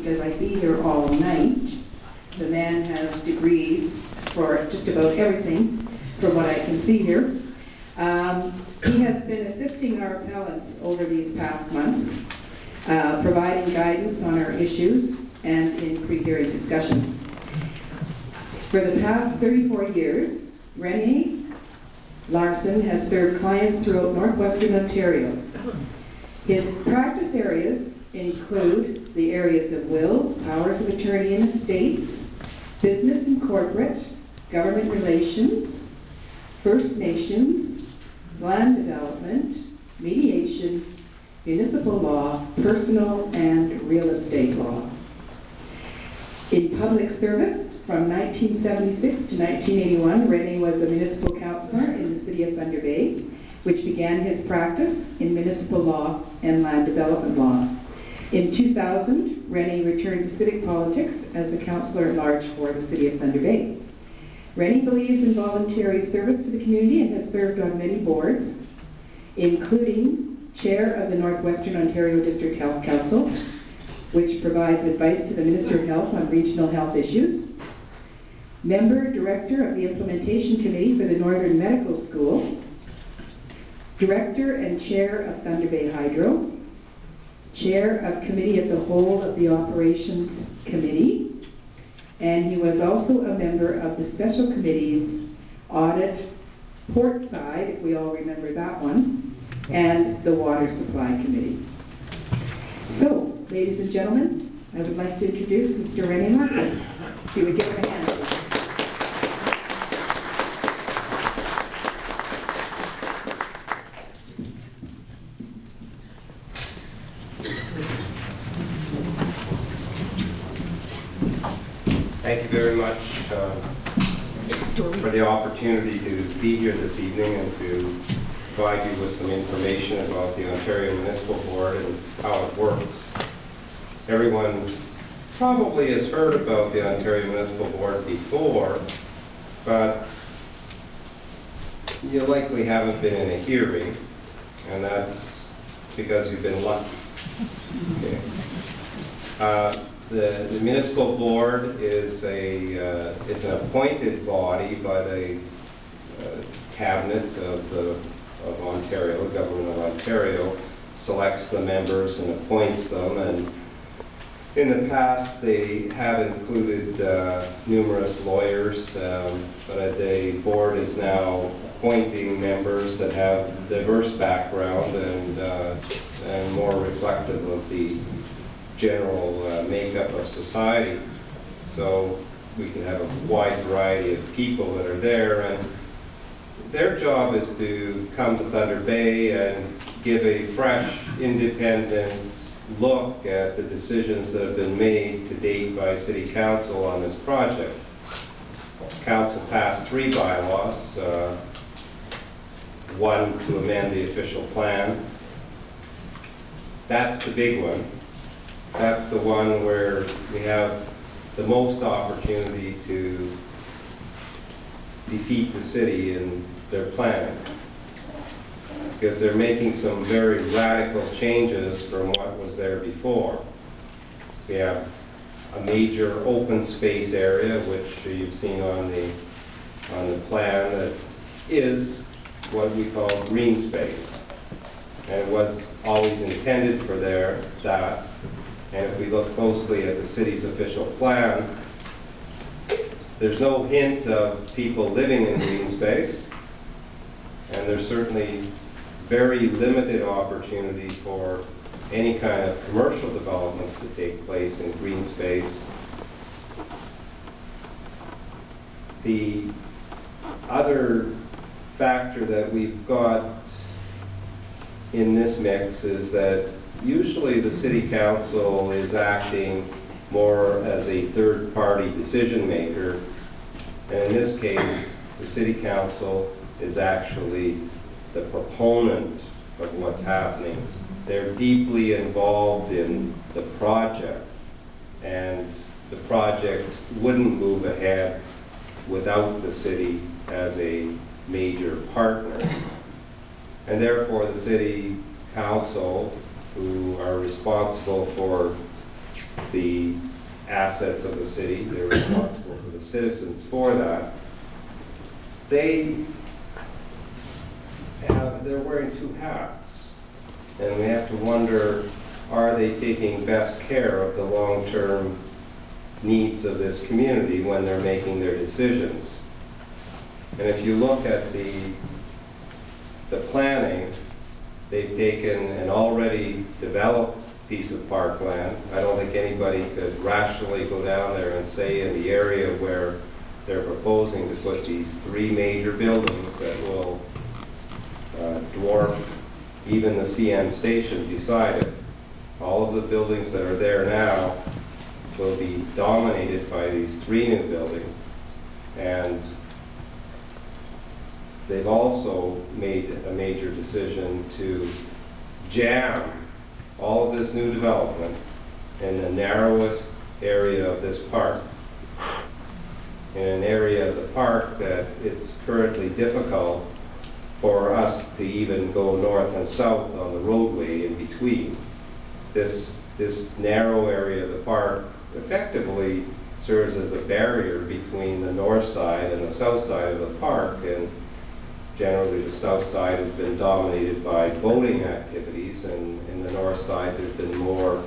because I'd be here all night. The man has degrees for just about everything, from what I can see here. He has been assisting our appellants over these past months, providing guidance on our issues and in pre-hearing discussions. For the past 34 years, Rennie Larson has served clients throughout northwestern Ontario. His practice areas include the areas of wills, powers of attorney and estates, business and corporate, government relations, First Nations, land development, mediation, municipal law, personal and real estate law. In public service, from 1976 to 1981, Rennie was a municipal councillor in the city of Thunder Bay, which began his practice in municipal law and land development law. In 2000, Rennie returned to civic politics as a councillor at large for the city of Thunder Bay. Rennie believes in voluntary service to the community and has served on many boards, including chair of the Northwestern Ontario District Health Council, which provides advice to the Minister of Health on regional health issues, member director of the Implementation Committee for the Northern Medical School, director and chair of Thunder Bay Hydro, chair of Committee of the Whole of the Operations Committee, and he was also a member of the Special Committees Audit, Port Side, if we all remember that one, and the Water Supply Committee. So, ladies and gentlemen, I would like to introduce Mr. Rennie Larson. If you would give him a hand. Thank you very much for the opportunity to be here this evening and to provide you with some information about the Ontario Municipal Board and how it works. Everyone probably has heard about the Ontario Municipal Board before, but you likely haven't been in a hearing, and that's because you've been lucky. Okay. The municipal board is an appointed body by the cabinet of Ontario, the government of Ontario, selects the members and appoints them. And in the past, they have included numerous lawyers, but the board is now appointing members that have diverse background and more reflective of the general makeup of society. So we can have a wide variety of people that are there, and their job is to come to Thunder Bay and give a fresh, independent look at the decisions that have been made to date by City Council on this project. Council passed 3 bylaws, one to amend the official plan. That's the big one. That's the one where we have the most opportunity to defeat the city in their planning, because they're making some very radical changes from what was there before. We have a major open space area, which you've seen on the plan, that is what we call green space, and it was always intended for that. And if we look closely at the city's official plan, there's no hint of people living in green space, and there's certainly very limited opportunity for any kind of commercial developments to take place in green space. The other factor that we've got in this mix is that usually the City Council is acting more as a third-party decision maker, and in this case, the City Council is actually the proponent of what's happening. They're deeply involved in the project, and the project wouldn't move ahead without the city as a major partner. And therefore, the City Council, who are responsible for the assets of the city. They're responsible to the citizens for that. They're wearing two hats. And we have to wonder, are they taking best care of the long-term needs of this community when they're making their decisions? And if you look at the planning, they've taken an already developed piece of parkland. I don't think anybody could rationally go down there and say in the area where they're proposing to put these three major buildings that will dwarf even the CN station beside it. All of the buildings that are there now will be dominated by these three new buildings. And they've also made a major decision to jam all of this new development in the narrowest area of this park. In an area of the park that it's currently difficult for us to even go north and south on the roadway in between. This narrow area of the park effectively serves as a barrier between the north side and the south side of the park, and generally the south side has been dominated by boating activities, and in the north side there's been more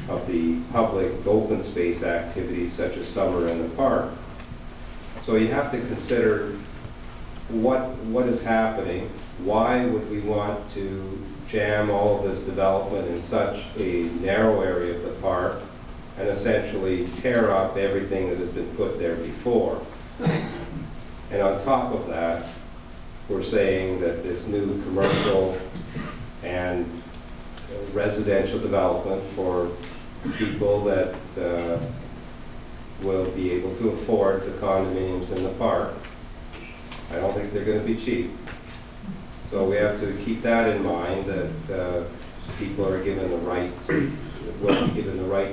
of the public open space activities such as summer in the park. So you have to consider what is happening. Why would we want to jam all of this development in such a narrow area of the park and essentially tear up everything that has been put there before? And on top of that, we're saying that this new commercial and residential development for people that will be able to afford the condominiums in the park, I don't think they're going to be cheap. So we have to keep that in mind, that people are given the right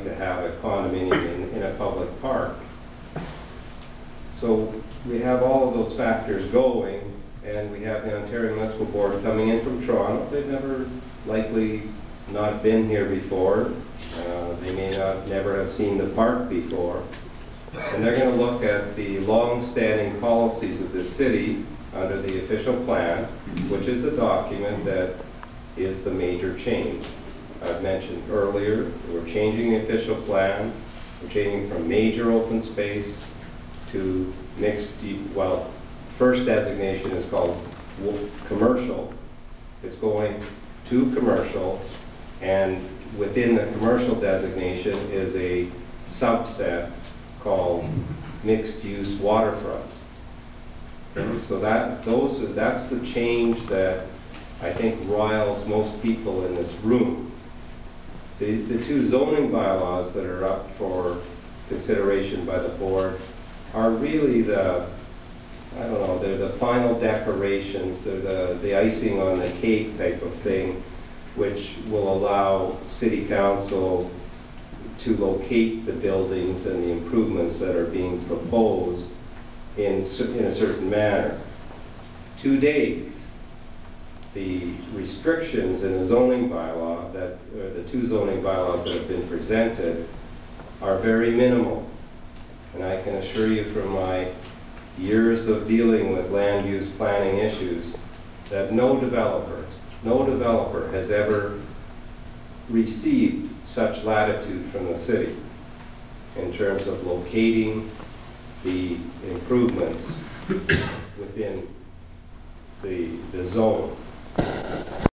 to have a condominium in a public park. So we have all of those factors going, and we have the Ontario Municipal Board coming in from Toronto. They've never likely not been here before. They may never have seen the park before. And they're going to look at the long-standing policies of this city under the official plan, which is the document that is the major change. I've mentioned earlier, we're changing the official plan. We're changing from major open space to mixed, well, first designation is called commercial. It's going to commercial, and within the commercial designation is a subset called mixed-use waterfront. So that's the change that I think riles most people in this room. The two zoning bylaws that are up for consideration by the board are really they're the final decorations, they're the icing on the cake type of thing, which will allow City Council to locate the buildings and the improvements that are being proposed in a certain manner. To date, the restrictions in the zoning bylaw, the two zoning bylaws that have been presented, are very minimal. And I can assure you from my years of dealing with land use planning issues that no developer has ever received such latitude from the city in terms of locating the improvements within the zone.